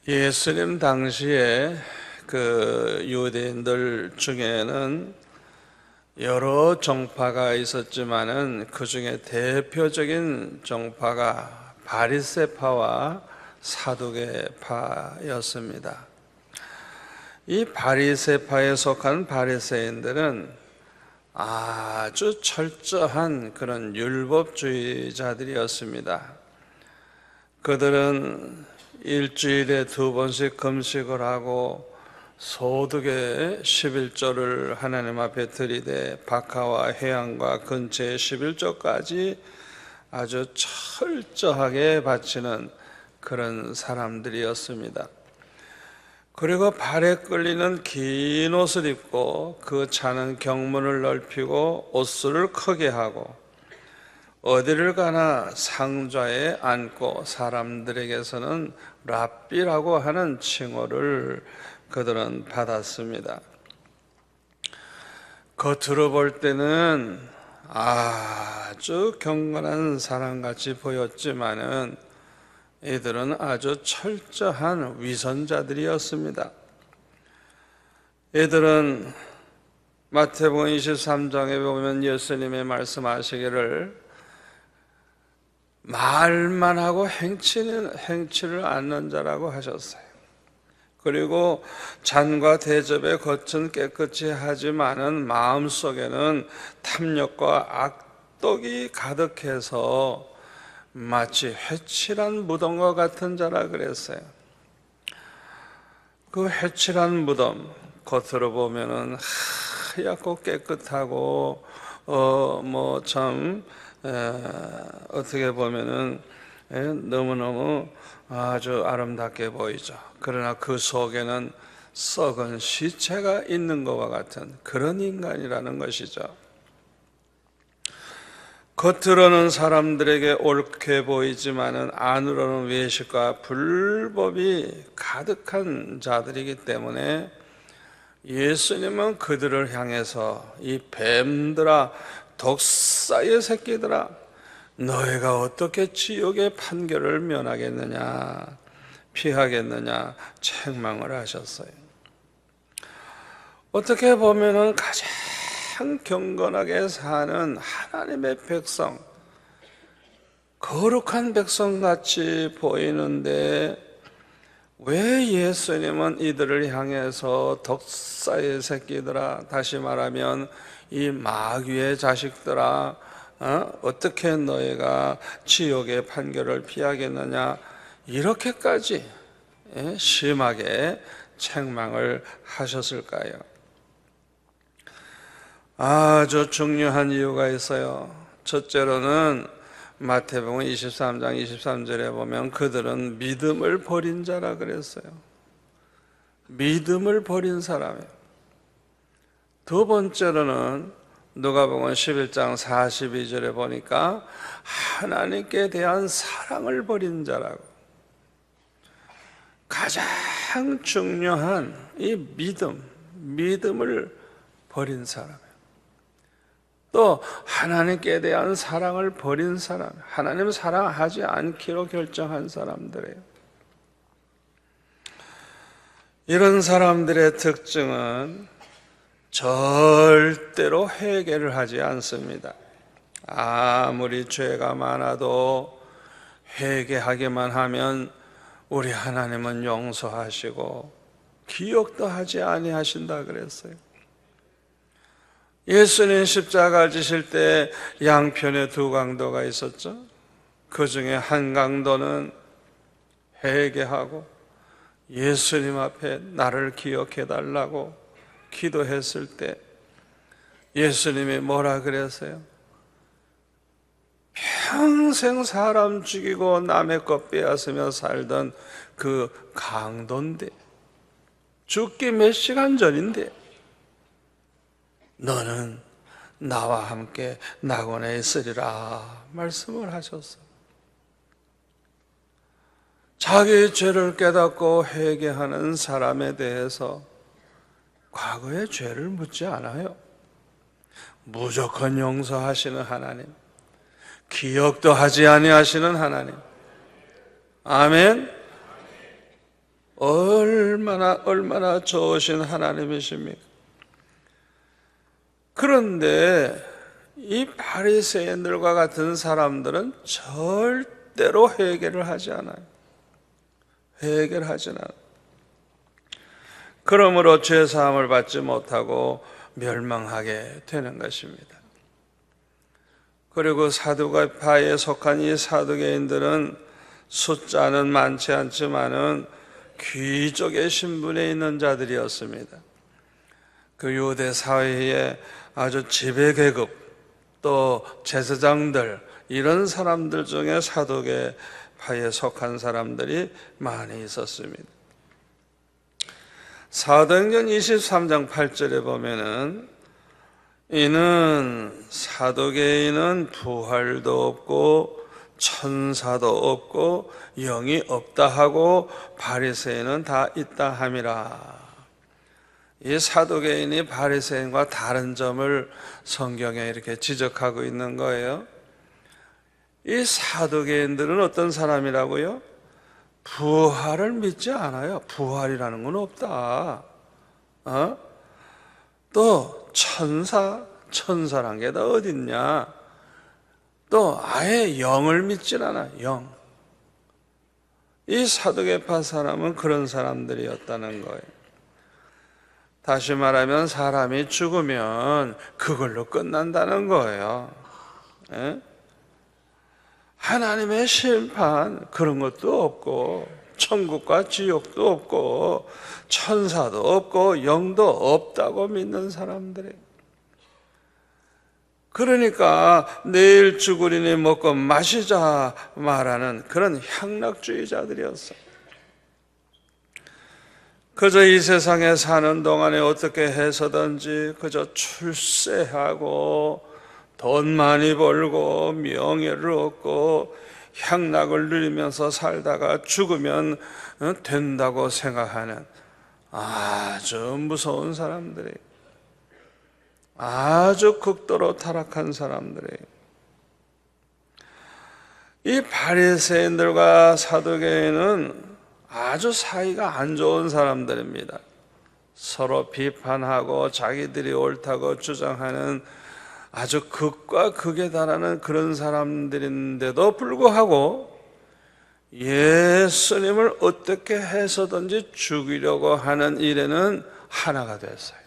예수님 당시에 그 유대인들 중에는 여러 정파가 있었지만은 그 중에 대표적인 정파가 바리새파와 사두개파였습니다. 이 바리새파에 속한 바리새인들은 아주 철저한 그런 율법주의자들이었습니다. 그들은 일주일에 2번씩 금식을 하고 소득의 11조를 하나님 앞에 드리되 박하와 해양과 근처의 11조까지 아주 철저하게 바치는 그런 사람들이었습니다. 그리고 발에 끌리는 긴 옷을 입고 그 차는 경문을 넓히고 옷수를 크게 하고 어디를 가나 상좌에 앉고 사람들에게서는 랍비라고 하는 칭호를 그들은 받았습니다. 겉으로 볼 때는 아주 경건한 사람같이 보였지만은 이들은 아주 철저한 위선자들이었습니다. 이들은 마태복음 23장에 보면 예수님의 말씀하시기를 말만 하고 행치를 않는 자라고 하셨어요. 그리고 잔과 대접의 겉은 깨끗이 하지만은 마음속에는 탐욕과 악독이 가득해서 마치 회칠한 무덤과 같은 자라 그랬어요. 그 회칠한 무덤 겉으로 보면은 하얗고 깨끗하고 어떻게 보면은 너무너무 아주 아름답게 보이죠. 그러나 그 속에는 썩은 시체가 있는 것과 같은 그런 인간이라는 것이죠. 겉으로는 사람들에게 옳게 보이지만은 안으로는 외식과 불법이 가득한 자들이기 때문에 예수님은 그들을 향해서 이 뱀들아, 독사의 새끼들아, 너희가 어떻게 지옥의 판결을 면하겠느냐, 피하겠느냐 책망을 하셨어요. 어떻게 보면은 가장 경건하게 사는 하나님의 백성, 거룩한 백성같이 보이는데 왜 예수님은 이들을 향해서 독사의 새끼들아, 다시 말하면 이 마귀의 자식들아, 어떻게 너희가 지옥의 판결을 피하겠느냐, 이렇게까지 심하게 책망을 하셨을까요? 아주 중요한 이유가 있어요. 첫째로는 마태복음 23장 23절에 보면 그들은 믿음을 버린 자라 그랬어요. 믿음을 버린 사람이에요. 두 번째로는 누가복음 11장 42절에 보니까 하나님께 대한 사랑을 버린 자라고. 가장 중요한 이 믿음을 버린 사람이에요. 또 하나님께 대한 사랑을 버린 사람, 하나님 사랑하지 않기로 결정한 사람들이에요. 이런 사람들의 특징은 절대로 회개를 하지 않습니다. 아무리 죄가 많아도 회개하기만 하면 우리 하나님은 용서하시고 기억도 하지 아니하신다 그랬어요. 예수님 십자가 지실 때 양편에 2강도가 있었죠. 그 중에 한 강도는 회개하고 예수님 앞에 나를 기억해 달라고 기도했을 때 예수님이 뭐라 그랬어요? 평생 사람 죽이고 남의 것 빼앗으며 살던 그 강도인데, 죽기 몇 시간 전인데 너는 나와 함께 낙원에 있으리라 말씀을 하셨어요. 자기 죄를 깨닫고 회개하는 사람에 대해서 과거의 죄를 묻지 않아요. 무조건 용서하시는 하나님, 기억도 하지 아니하시는 하나님. 아멘. 얼마나 좋으신 하나님이십니까? 그런데 이 바리새인들과 같은 사람들은 절대로 회개를 하지 않아요. 회개를 하지 않아요. 그러므로 죄사함을 받지 못하고 멸망하게 되는 것입니다. 그리고 사두개파에 속한 이 사두개인들은 숫자는 많지 않지만은 귀족의 신분에 있는 자들이었습니다. 그 유대 사회에 아주 지배계급 또 제사장들 이런 사람들 중에 사두개파에 속한 사람들이 많이 있었습니다. 사도행전 23장 8절에 보면은 이는 사두개인은 부활도 없고 천사도 없고 영이 없다 하고 바리새인은 다 있다 함이라. 이 사두개인이 바리새인과 다른 점을 성경에 이렇게 지적하고 있는 거예요. 이 사두개인들은 어떤 사람이라고요? 부활을 믿지 않아요. 부활이라는 건 없다. 또 천사란 게 다 어딨냐? 또 아예 영을 믿질 않아. 영. 이 사두개파 사람은 그런 사람들이었다는 거예요. 다시 말하면 사람이 죽으면 그걸로 끝난다는 거예요. 예? 하나님의 심판 그런 것도 없고 천국과 지옥도 없고 천사도 없고 영도 없다고 믿는 사람들이. 그러니까 내일 죽으리니 먹고 마시자 말하는 그런 향락주의자들이었어요. 그저 이 세상에 사는 동안에 어떻게 해서든지 그저 출세하고 돈 많이 벌고 명예를 얻고 향락을 누리면서 살다가 죽으면 된다고 생각하는 아주 무서운 사람들이, 아주 극도로 타락한 사람들이. 이 바리새인들과 사두개인은 아주 사이가 안 좋은 사람들입니다. 서로 비판하고 자기들이 옳다고 주장하는 아주 극과 극에 달하는 그런 사람들인데도 불구하고 예수님을 어떻게 해서든지 죽이려고 하는 일에는 하나가 됐어요.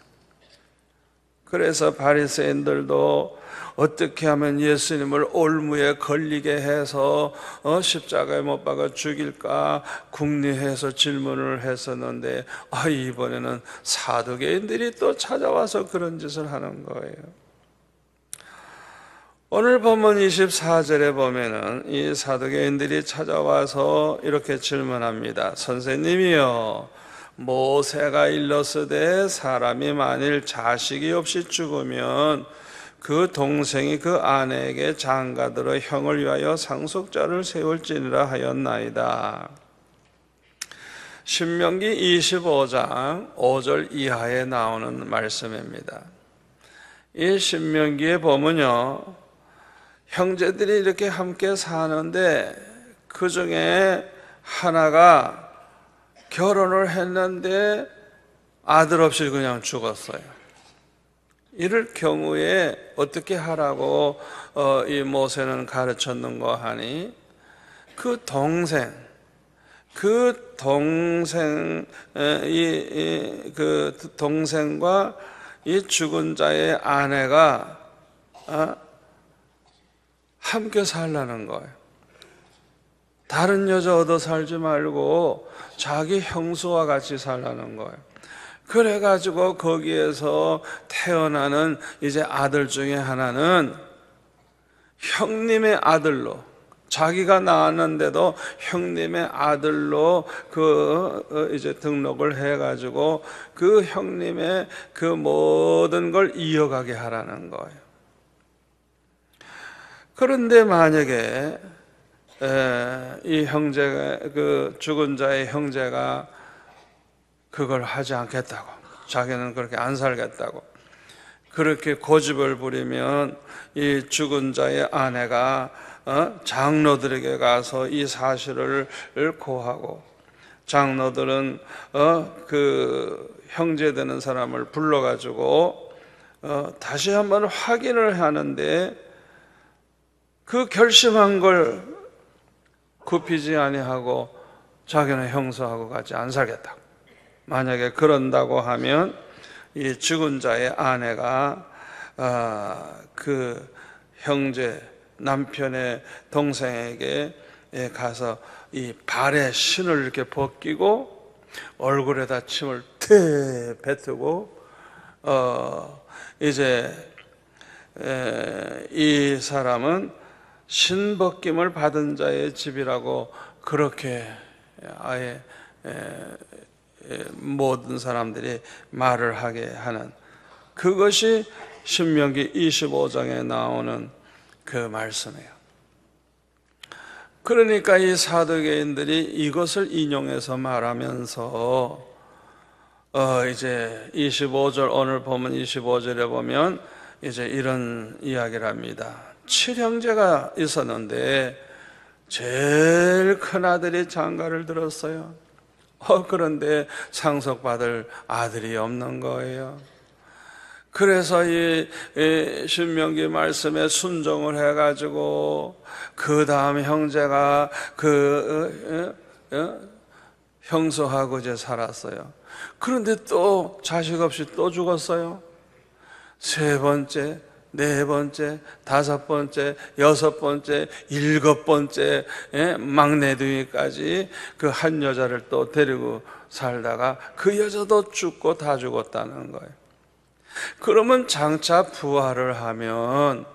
그래서 바리새인들도 어떻게 하면 예수님을 올무에 걸리게 해서 십자가에 못 박아 죽일까 궁리해서 질문을 했었는데 이번에는 사두개인들이 또 찾아와서 그런 짓을 하는 거예요. 오늘 본문 24절에 보면은 이 사두개인들이 찾아와서 이렇게 질문합니다. 선생님이요, 모세가 일렀으되 사람이 만일 자식이 없이 죽으면 그 동생이 그 아내에게 장가들어 형을 위하여 상속자를 세울지니라 하였나이다. 신명기 25장 5절 이하에 나오는 말씀입니다. 이 신명기에 보면요, 형제들이 이렇게 함께 사는데 그 중에 하나가 결혼을 했는데 아들 없이 그냥 죽었어요. 이럴 경우에 어떻게 하라고 이 모세는 가르쳤는가 하니 그 동생과 이 죽은 자의 아내가 함께 살라는 거예요. 다른 여자 얻어 살지 말고 자기 형수와 같이 살라는 거예요. 그래가지고 거기에서 태어나는 이제 아들 중에 하나는 형님의 아들로, 자기가 낳았는데도 형님의 아들로 이제 등록을 해가지고 그 형님의 그 모든 걸 이어가게 하라는 거예요. 그런데 만약에 이 형제가, 그 죽은 자의 형제가 그걸 하지 않겠다고, 자기는 그렇게 안 살겠다고 그렇게 고집을 부리면 이 죽은 자의 아내가 장로들에게 가서 이 사실을 고하고 장로들은 그 형제 되는 사람을 불러가지고 다시 한번 확인을 하는데 그 결심한 걸 굽히지 아니하고 자기는 형수하고 같이 안 살겠다고. 만약에 그런다고 하면 이 죽은 자의 아내가 그 형제 남편의 동생에게 가서 이 발에 신을 이렇게 벗기고 얼굴에다 침을 태 뱉고 이제 이 사람은 신 벗김을 받은 자의 집이라고 그렇게 아예 모든 사람들이 말을 하게 하는, 그것이 신명기 25장에 나오는 그 말씀이에요. 그러니까 이 사두개인들이 이것을 인용해서 말하면서 이제 25절, 오늘 보면 25절에 보면 이제 이런 이야기를 합니다. 7형제가 있었는데 제일 큰 아들이 장가를 들었어요. 그런데 상속받을 아들이 없는 거예요. 그래서 이 신명기 말씀에 순종을 해가지고 그 다음 형제가 형수하고 이제 살았어요. 그런데 또 자식 없이 또 죽었어요. 세 번째, 네 번째, 다섯 번째, 여섯 번째, 일곱 번째, 막내둥이까지 그 한 여자를 또 데리고 살다가 그 여자도 죽고 다 죽었다는 거예요. 그러면 장차 부활을 하면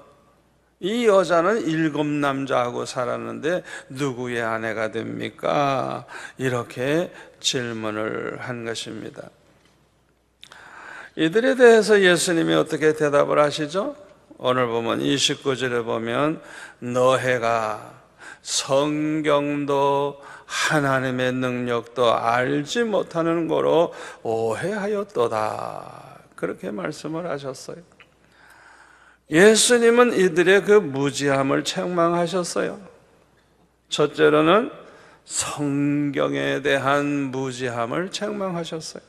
이 여자는 일곱 남자하고 살았는데 누구의 아내가 됩니까? 이렇게 질문을 한 것입니다. 이들에 대해서 예수님이 어떻게 대답을 하시죠? 오늘 보면 29절에 보면 너희가 성경도 하나님의 능력도 알지 못하는 거로 오해하였도다, 그렇게 말씀을 하셨어요. 예수님은 이들의 그 무지함을 책망하셨어요. 첫째로는 성경에 대한 무지함을 책망하셨어요.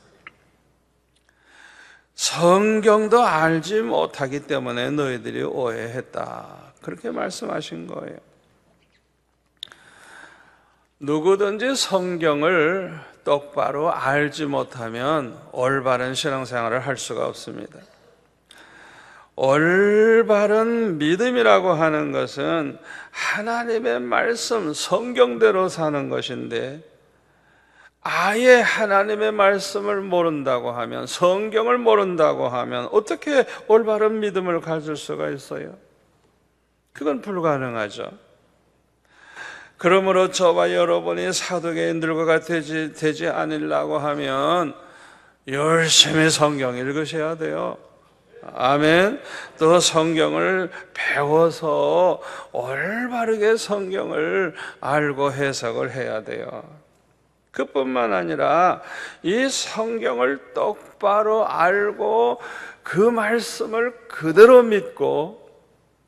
성경도 알지 못하기 때문에 너희들이 오해했다, 그렇게 말씀하신 거예요. 누구든지 성경을 똑바로 알지 못하면 올바른 신앙생활을 할 수가 없습니다. 올바른 믿음이라고 하는 것은 하나님의 말씀, 성경대로 사는 것인데 아예 하나님의 말씀을 모른다고 하면, 성경을 모른다고 하면 어떻게 올바른 믿음을 가질 수가 있어요? 그건 불가능하죠. 그러므로 저와 여러분이 사두개인들과 되지 않으려고 하면 열심히 성경 읽으셔야 돼요. 아멘. 또 성경을 배워서 올바르게 성경을 알고 해석을 해야 돼요. 그뿐만 아니라 이 성경을 똑바로 알고 그 말씀을 그대로 믿고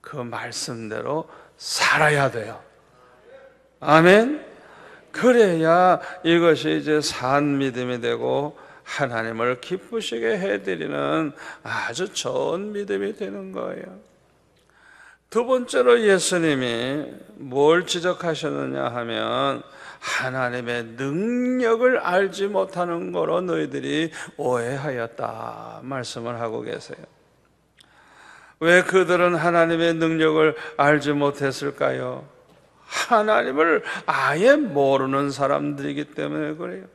그 말씀대로 살아야 돼요. 아멘. 그래야 이것이 이제 산 믿음이 되고 하나님을 기쁘시게 해드리는 아주 좋은 믿음이 되는 거예요. 두 번째로 예수님이 뭘 지적하셨느냐 하면 하나님의 능력을 알지 못하는 거로 너희들이 오해하였다 말씀을 하고 계세요. 왜 그들은 하나님의 능력을 알지 못했을까요? 하나님을 아예 모르는 사람들이기 때문에 그래요.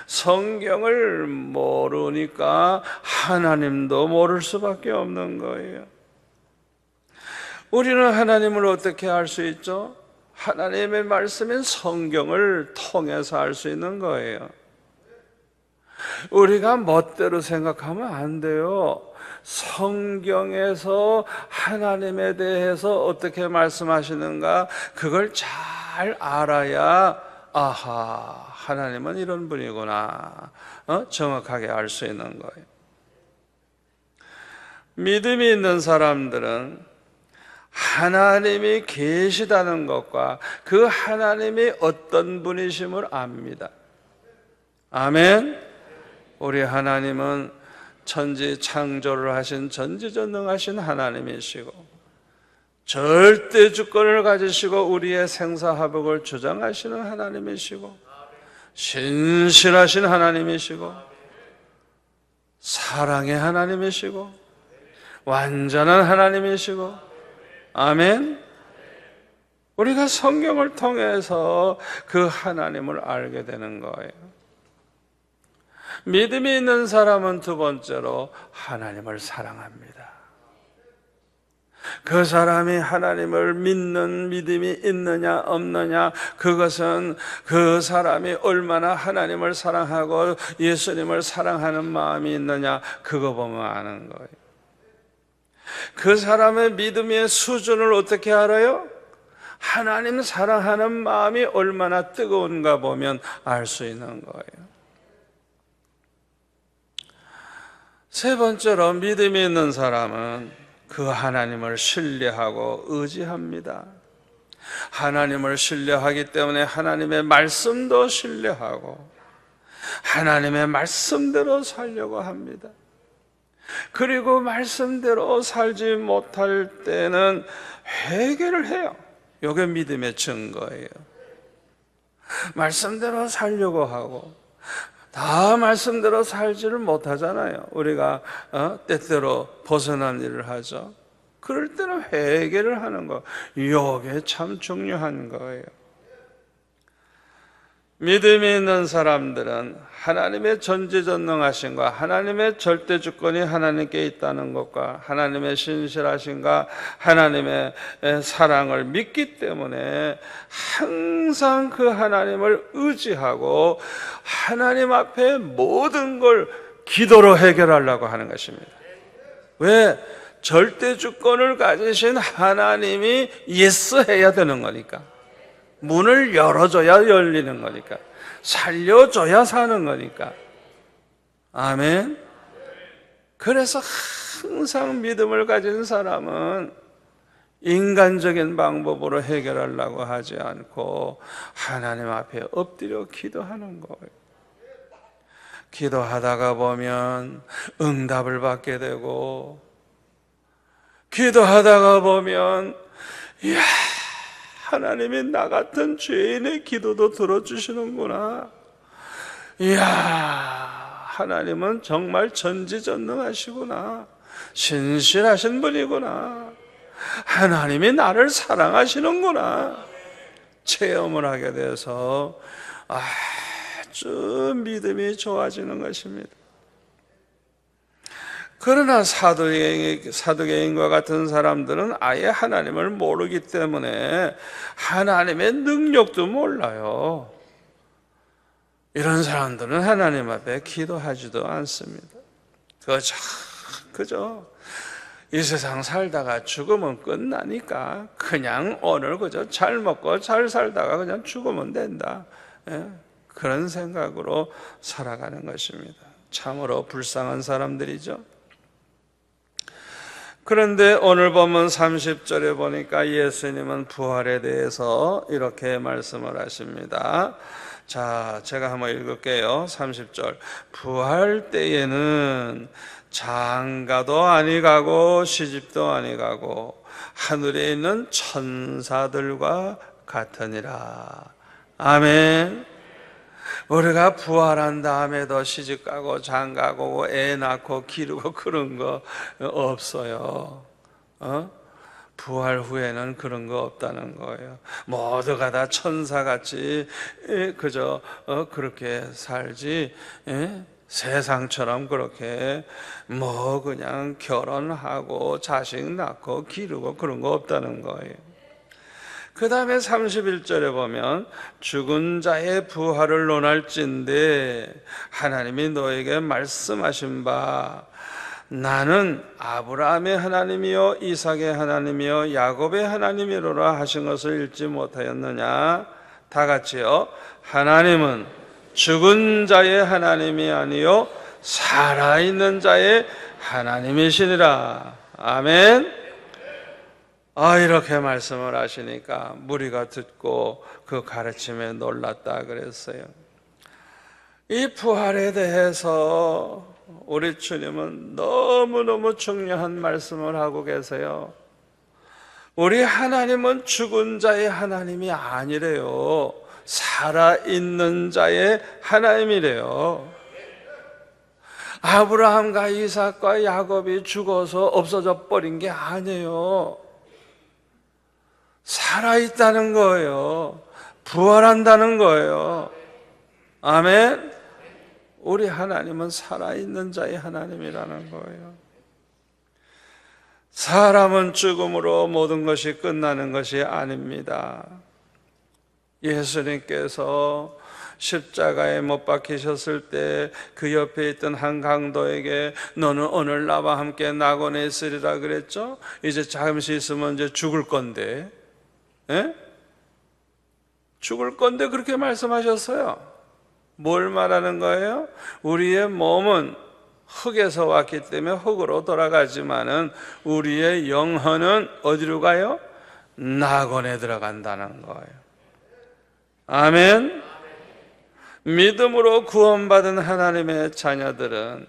성경을 모르니까 하나님도 모를 수밖에 없는 거예요. 우리는 하나님을 어떻게 알 수 있죠? 하나님의 말씀인 성경을 통해서 알 수 있는 거예요. 우리가 멋대로 생각하면 안 돼요. 성경에서 하나님에 대해서 어떻게 말씀하시는가 그걸 잘 알아야 아하, 하나님은 이런 분이구나 정확하게 알 수 있는 거예요. 믿음이 있는 사람들은 하나님이 계시다는 것과 그 하나님이 어떤 분이심을 압니다. 아멘. 우리 하나님은 천지 창조를 하신 전지전능하신 하나님이시고 절대 주권을 가지시고 우리의 생사화복을 주장하시는 하나님이시고 신실하신 하나님이시고 사랑의 하나님이시고 완전한 하나님이시고 아멘. 우리가 성경을 통해서 그 하나님을 알게 되는 거예요. 믿음이 있는 사람은 두 번째로 하나님을 사랑합니다. 그 사람이 하나님을 믿는 믿음이 있느냐 없느냐, 그것은 그 사람이 얼마나 하나님을 사랑하고 예수님을 사랑하는 마음이 있느냐, 그거 보면 아는 거예요. 그 사람의 믿음의 수준을 어떻게 알아요? 하나님 사랑하는 마음이 얼마나 뜨거운가 보면 알 수 있는 거예요. 세 번째로 믿음이 있는 사람은 그 하나님을 신뢰하고 의지합니다. 하나님을 신뢰하기 때문에 하나님의 말씀도 신뢰하고 하나님의 말씀대로 살려고 합니다. 그리고 말씀대로 살지 못할 때는 회개를 해요. 이게 믿음의 증거예요. 말씀대로 살려고 하고 다 말씀대로 살지를 못하잖아요. 우리가 때때로 벗어난 일을 하죠. 그럴 때는 회개를 하는 거, 이게 참 중요한 거예요. 믿음이 있는 사람들은 하나님의 전지전능하심과 하나님의 절대주권이 하나님께 있다는 것과 하나님의 신실하심과 하나님의 사랑을 믿기 때문에 항상 그 하나님을 의지하고 하나님 앞에 모든 걸 기도로 해결하려고 하는 것입니다. 왜? 절대주권을 가지신 하나님이 예스 해야 되는 거니까. 문을 열어줘야 열리는 거니까. 살려줘야 사는 거니까. 아멘. 그래서 항상 믿음을 가진 사람은 인간적인 방법으로 해결하려고 하지 않고 하나님 앞에 엎드려 기도하는 거예요. 기도하다가 보면 응답을 받게 되고, 기도하다가 보면 이야, 하나님이 나 같은 죄인의 기도도 들어주시는구나. 이야, 하나님은 정말 전지전능하시구나. 신실하신 분이구나. 하나님이 나를 사랑하시는구나. 체험을 하게 돼서 아주 믿음이 좋아지는 것입니다. 그러나 사두개인과 같은 사람들은 아예 하나님을 모르기 때문에 하나님의 능력도 몰라요. 이런 사람들은 하나님 앞에 기도하지도 않습니다. 그죠? 이 세상 살다가 죽으면 끝나니까 그냥 오늘 그저 잘 먹고 잘 살다가 그냥 죽으면 된다. 그런 생각으로 살아가는 것입니다. 참으로 불쌍한 사람들이죠. 그런데 오늘 본문 30절에 보니까 예수님은 부활에 대해서 이렇게 말씀을 하십니다. 자, 제가 한번 읽을게요. 30절. 부활 때에는 장가도 아니 가고 시집도 아니 가고 하늘에 있는 천사들과 같으니라. 아멘. 우리가 부활한 다음에도 시집 가고 장가 가고 애 낳고 기르고 그런 거 없어요. 부활 후에는 그런 거 없다는 거예요. 모두가 다 천사같이 그저 그렇게 살지, 세상처럼 그렇게 그냥 결혼하고 자식 낳고 기르고 그런 거 없다는 거예요. 그 다음에 31절에 보면 죽은 자의 부활을 논할진대 하나님이 너에게 말씀하신 바 나는 아브라함의 하나님이요 이삭의 하나님이요 야곱의 하나님이로라 하신 것을 읽지 못하였느냐. 다 같이요. 하나님은 죽은 자의 하나님이 아니요 살아있는 자의 하나님이시니라. 아멘. 이렇게 말씀을 하시니까 무리가 듣고 그 가르침에 놀랐다 그랬어요. 이 부활에 대해서 우리 주님은 너무너무 중요한 말씀을 하고 계세요. 우리 하나님은 죽은 자의 하나님이 아니래요. 살아있는 자의 하나님이래요. 아브라함과 이삭과 야곱이 죽어서 없어져 버린 게 아니에요. 살아있다는 거예요. 부활한다는 거예요. 아멘. 우리 하나님은 살아있는 자의 하나님이라는 거예요. 사람은 죽음으로 모든 것이 끝나는 것이 아닙니다. 예수님께서 십자가에 못 박히셨을 때 그 옆에 있던 한 강도에게 너는 오늘 나와 함께 낙원에 있으리라 그랬죠? 이제 잠시 있으면 이제 죽을 건데, 죽을 건데 그렇게 말씀하셨어요. 뭘 말하는 거예요? 우리의 몸은 흙에서 왔기 때문에 흙으로 돌아가지만은 우리의 영혼은 어디로 가요? 낙원에 들어간다는 거예요. 아멘. 믿음으로 구원받은 하나님의 자녀들은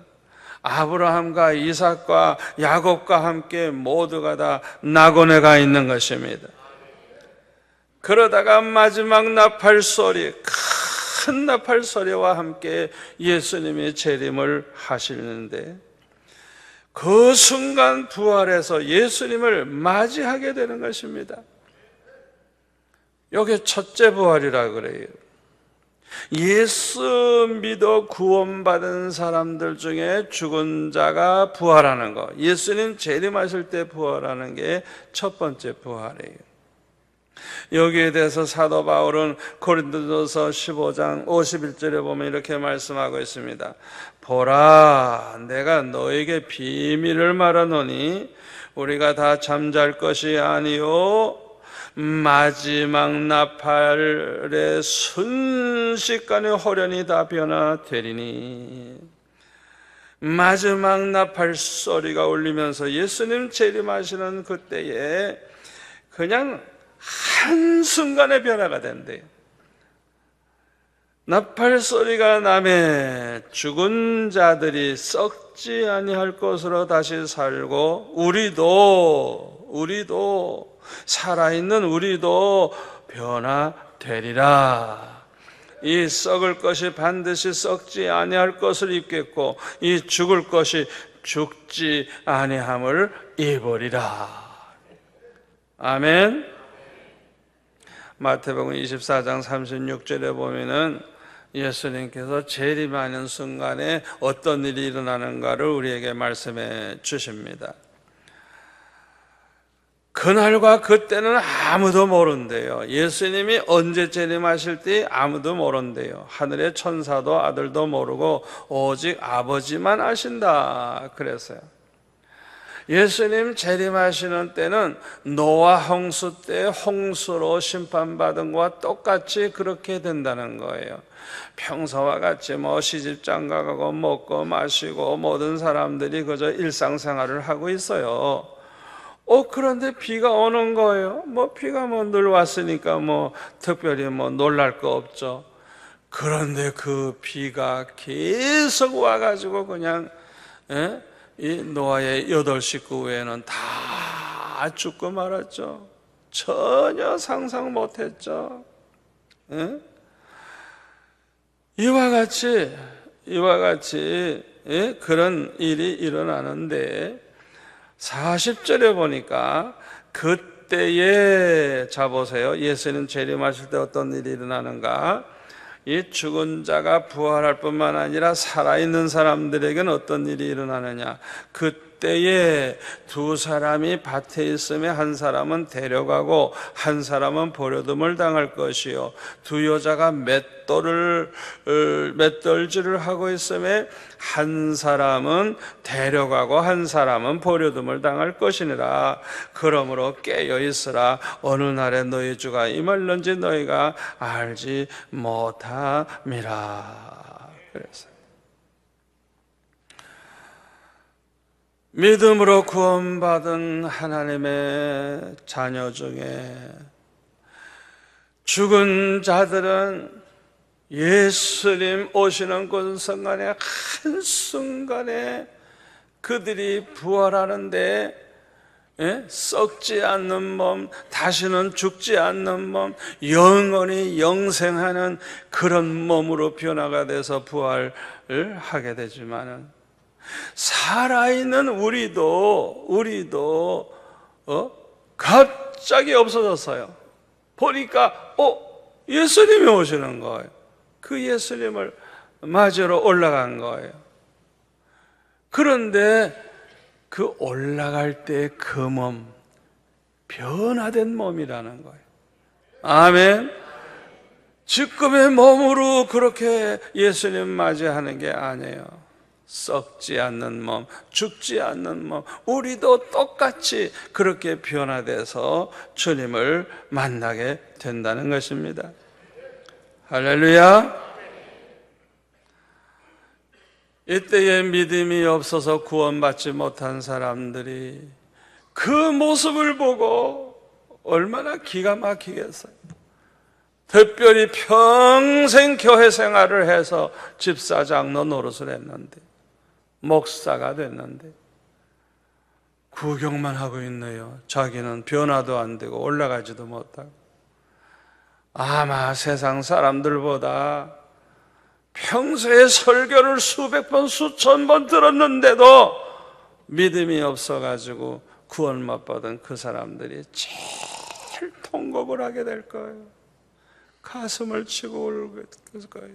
아브라함과 이삭과 야곱과 함께 모두가 다 낙원에 가 있는 것입니다. 그러다가 마지막 나팔 소리, 큰 나팔 소리와 함께 예수님이 재림을 하시는데 그 순간 부활해서 예수님을 맞이하게 되는 것입니다. 이게 첫째 부활이라 그래요. 예수 믿어 구원받은 사람들 중에 죽은 자가 부활하는 거, 예수님 재림하실 때 부활하는 게 첫 번째 부활이에요. 여기에 대해서 사도 바울은 고린도전서 15장 51절에 보면 이렇게 말씀하고 있습니다. 보라, 내가 너에게 비밀을 말하노니 우리가 다 잠잘 것이 아니요 마지막 나팔의 순식간에 호련히 다 변화되리니. 마지막 나팔 소리가 울리면서 예수님 재림하시는 그때에 그냥 한순간에 변화가 된대요. 나팔 소리가 나매 죽은 자들이 썩지 아니할 것으로 다시 살고 우리도 살아있는 우리도 변화되리라. 이 썩을 것이 반드시 썩지 아니할 것을 입겠고 이 죽을 것이 죽지 아니함을 입으리라. 아멘. 마태복음 24장 36절에 보면은 예수님께서 재림하는 순간에 어떤 일이 일어나는가를 우리에게 말씀해 주십니다. 그날과 그때는 아무도 모른대요. 예수님이 언제 재림하실 때 아무도 모른대요. 하늘의 천사도 아들도 모르고 오직 아버지만 아신다 그랬어요. 예수님 재림하시는 때는 노아 홍수 때 홍수로 심판받은 것과 똑같이 그렇게 된다는 거예요. 평소와 같이 시집장가 가고 먹고 마시고 모든 사람들이 그저 일상생활을 하고 있어요. 그런데 비가 오는 거예요. 비가 늘 왔으니까 특별히 놀랄 거 없죠. 그런데 그 비가 계속 와가지고 그냥, 이 노아의 8 식구 외에는 다 죽고 말았죠. 전혀 상상 못했죠. 이와 같이 그런 일이 일어나는데 40절에 보니까 그때에 보세요. 예수님 재림하실 때 어떤 일이 일어나는가? 이 죽은 자가 부활할 뿐만 아니라 살아있는 사람들에게는 어떤 일이 일어나느냐? 그때에 2 사람이 밭에 있으면 한 사람은 데려가고 한 사람은 버려둠을 당할 것이요 2 여자가 맷돌질을 하고 있으면 한 사람은 데려가고 한 사람은 버려둠을 당할 것이니라. 그러므로 깨어있으라. 어느 날에 너희 주가 임할는지 너희가 알지 못함이라. 그래서 믿음으로 구원받은 하나님의 자녀 중에 죽은 자들은 예수님 오시는 그 순간에 한순간에 그들이 부활하는데 썩지 않는 몸, 다시는 죽지 않는 몸, 영원히 영생하는 그런 몸으로 변화가 돼서 부활을 하게 되지만은, 살아있는 우리도 갑자기 없어졌어요. 보니까 예수님이 오시는 거예요. 그 예수님을 맞으러 올라간 거예요. 그런데 그 올라갈 때 그 몸, 변화된 몸이라는 거예요. 아멘. 지금의 몸으로 그렇게 예수님 맞이하는 게 아니에요. 썩지 않는 몸, 죽지 않는 몸, 우리도 똑같이 그렇게 변화돼서 주님을 만나게 된다는 것입니다. 할렐루야. 이때에 믿음이 없어서 구원받지 못한 사람들이 그 모습을 보고 얼마나 기가 막히겠어요. 특별히 평생 교회 생활을 해서 집사, 장로 노릇을 했는데, 목사가 됐는데 구경만 하고 있네요. 자기는 변화도 안 되고 올라가지도 못하고. 아마 세상 사람들보다 평소에 설교를 수백 번, 수천 번 들었는데도 믿음이 없어가지고 구원 못 받은 그 사람들이 제일 통곡을 하게 될 거예요. 가슴을 치고 울게 될 거예요.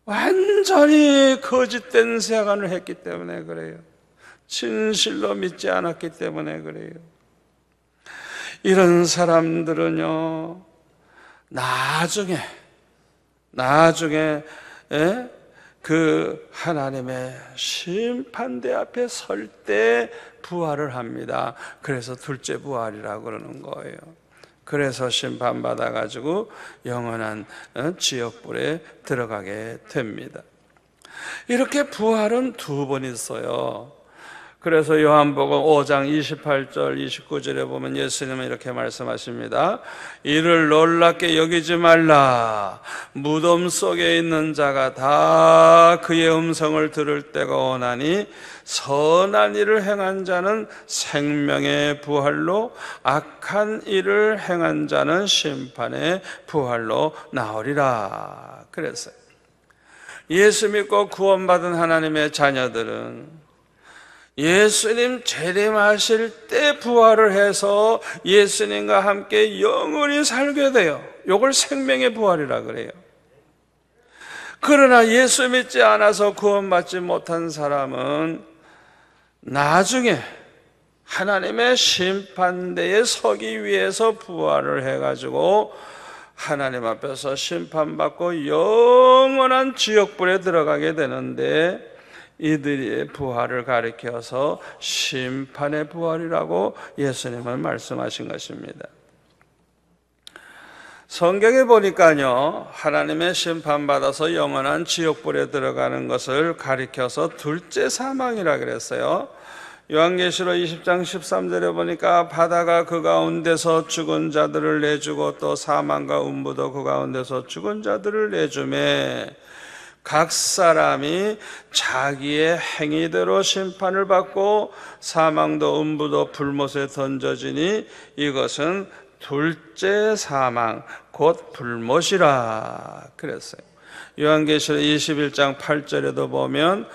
완전히 거짓된 생활을 했기 때문에 그래요. 진실로 믿지 않았기 때문에 그래요. 이런 사람들은요, 나중에 그 하나님의 심판대 앞에 설 때 부활을 합니다. 그래서 둘째 부활이라고 그러는 거예요. 그래서 심판받아가지고 영원한 지옥불에 들어가게 됩니다. 이렇게 부활은 두 번 있어요. 그래서 요한복음 5장 28절 29절에 보면 예수님은 이렇게 말씀하십니다. 이를 놀랍게 여기지 말라. 무덤 속에 있는 자가 다 그의 음성을 들을 때가 오나니 선한 일을 행한 자는 생명의 부활로, 악한 일을 행한 자는 심판의 부활로 나오리라 그랬어요. 예수 믿고 구원받은 하나님의 자녀들은 예수님 재림하실 때 부활을 해서 예수님과 함께 영원히 살게 돼요. 이걸 생명의 부활이라 그래요. 그러나 예수 믿지 않아서 구원받지 못한 사람은 나중에 하나님의 심판대에 서기 위해서 부활을 해가지고 하나님 앞에서 심판받고 영원한 지옥불에 들어가게 되는데, 이들의 부활을 가리켜서 심판의 부활이라고 예수님은 말씀하신 것입니다. 성경에 보니까요, 하나님의 심판받아서 영원한 지옥불에 들어가는 것을 가리켜서 둘째 사망이라 그랬어요. 요한계시록 20장 13절에 보니까 바다가 그 가운데서 죽은 자들을 내주고 또 사망과 음부도 그 가운데서 죽은 자들을 내주매 각 사람이 자기의 행위대로 심판을 받고 사망도 음부도 불못에 던져지니 이것은 둘째 사망 곧 불못이라 그랬어요. 요한계시록 21장 8절에도 보면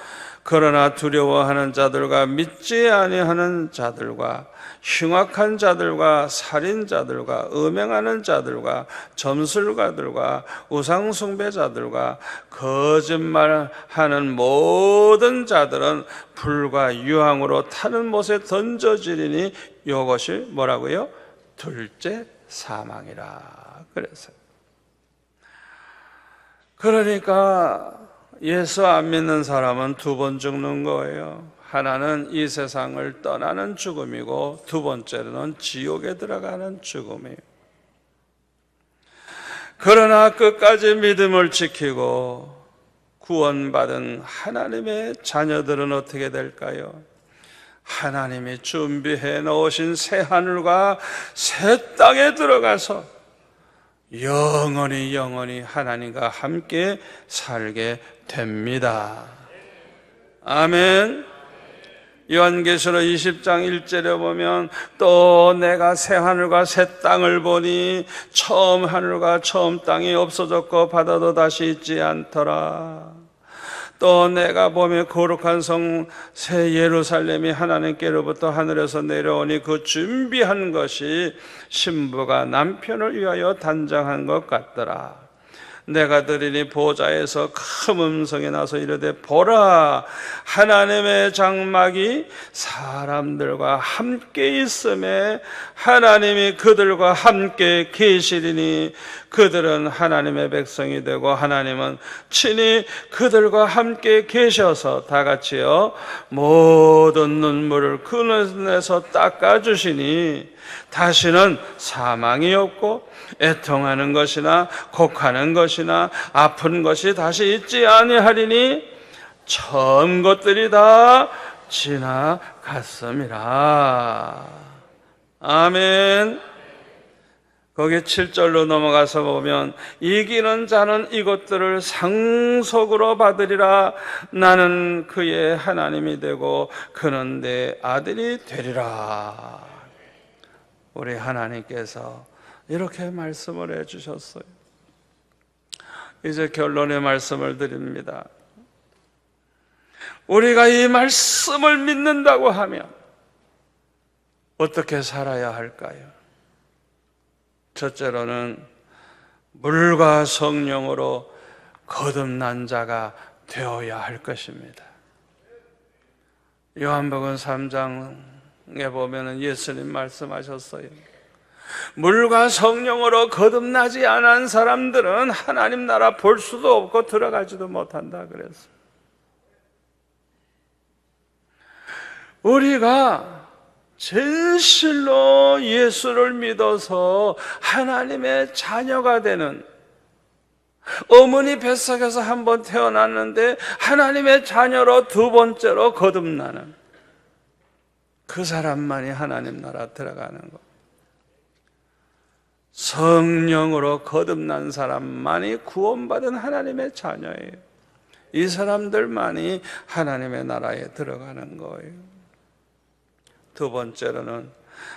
그러나 두려워하는 자들과 믿지 아니하는 자들과 흉악한 자들과 살인자들과 음행하는 자들과 점술가들과 우상숭배자들과 거짓말하는 모든 자들은 불과 유황으로 타는 못에 던져지리니 이것이 뭐라고요? 둘째 사망이라 그랬어요. 그러니까 예수 안 믿는 사람은 두 번 죽는 거예요. 하나는 이 세상을 떠나는 죽음이고 두 번째로는 지옥에 들어가는 죽음이에요. 그러나 끝까지 믿음을 지키고 구원받은 하나님의 자녀들은 어떻게 될까요? 하나님이 준비해 놓으신 새 하늘과 새 땅에 들어가서 영원히 하나님과 함께 살게 됩니다. 아멘. 요한계시록 20장 1절에 보면 또 내가 새 하늘과 새 땅을 보니 처음 하늘과 처음 땅이 없어졌고 바다도 다시 있지 않더라. 또 내가 보며 거룩한 성 새 예루살렘이 하나님께로부터 하늘에서 내려오니 그 준비한 것이 신부가 남편을 위하여 단장한 것 같더라. 내가 들으니 보좌에서 큰 음성이 나서 이르되 보라, 하나님의 장막이 사람들과 함께 있음에 하나님이 그들과 함께 계시리니 그들은 하나님의 백성이 되고 하나님은 친히 그들과 함께 계셔서 다 같이요 모든 눈물을 그 눈에서 닦아주시니 다시는 사망이 없고 애통하는 것이나 곡하는 것이나 아픈 것이 다시 있지 아니하리니 처음 것들이 다 지나갔음이라. 아멘. 거기 7절로 넘어가서 보면 이기는 자는 이것들을 상속으로 받으리라. 나는 그의 하나님이 되고 그는 내 아들이 되리라. 우리 하나님께서 이렇게 말씀을 해주셨어요. 이제 결론의 말씀을 드립니다. 우리가 이 말씀을 믿는다고 하면 어떻게 살아야 할까요? 첫째로는 물과 성령으로 거듭난 자가 되어야 할 것입니다. 요한복음 3장에 보면 예수님 말씀하셨어요. 물과 성령으로 거듭나지 않은 사람들은 하나님 나라 볼 수도 없고 들어가지도 못한다 그랬어요. 우리가 진실로 예수를 믿어서 하나님의 자녀가 되는, 어머니 뱃속에서 한번 태어났는데 하나님의 자녀로 두 번째로 거듭나는 그 사람만이 하나님 나라 들어가는 것. 성령으로 거듭난 사람만이 구원받은 하나님의 자녀예요. 이 사람들만이 하나님의 나라에 들어가는 거예요. 두 번째로는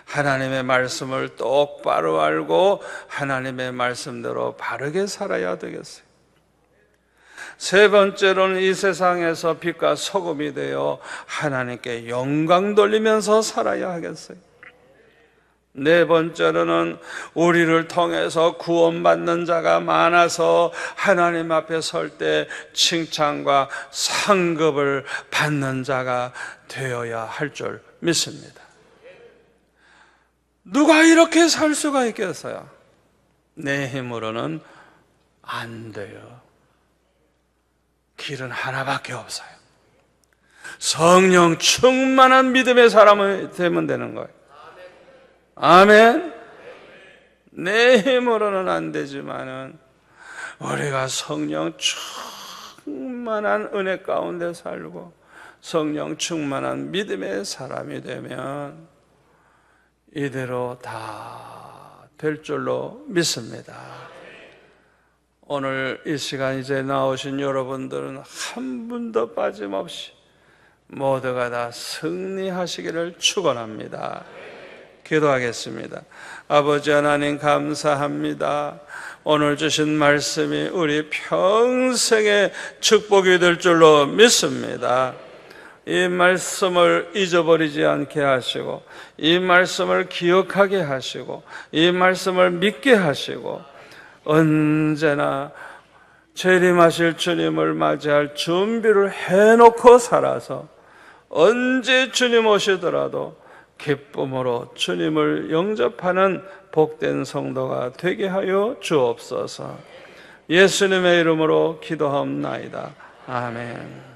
하나님의 말씀을 똑바로 알고 하나님의 말씀대로 바르게 살아야 되겠어요. 세 번째로는 이 세상에서 빛과 소금이 되어 하나님께 영광 돌리면서 살아야 하겠어요. 네 번째로는 우리를 통해서 구원받는 자가 많아서 하나님 앞에 설 때 칭찬과 상급을 받는 자가 되어야 할 줄 믿습니다. 누가 이렇게 살 수가 있겠어요? 내 힘으로는 안 돼요. 길은 하나밖에 없어요. 성령 충만한 믿음의 사람이 되면 되는 거예요. 아멘. 내 힘으로는 안 되지만은 우리가 성령 충만한 은혜 가운데 살고 성령 충만한 믿음의 사람이 되면 이대로 다 될 줄로 믿습니다. 오늘 이 시간 이제 나오신 여러분들은 한 분도 빠짐없이 모두가 다 승리하시기를 축원합니다. 기도하겠습니다. 아버지 하나님 감사합니다. 오늘 주신 말씀이 우리 평생의 축복이 될 줄로 믿습니다. 이 말씀을 잊어버리지 않게 하시고 이 말씀을 기억하게 하시고 이 말씀을 믿게 하시고 언제나 재림하실 주님을 맞이할 준비를 해놓고 살아서 언제 주님 오시더라도 기쁨으로 주님을 영접하는 복된 성도가 되게 하여 주옵소서. 예수님의 이름으로 기도하옵나이다. 아멘.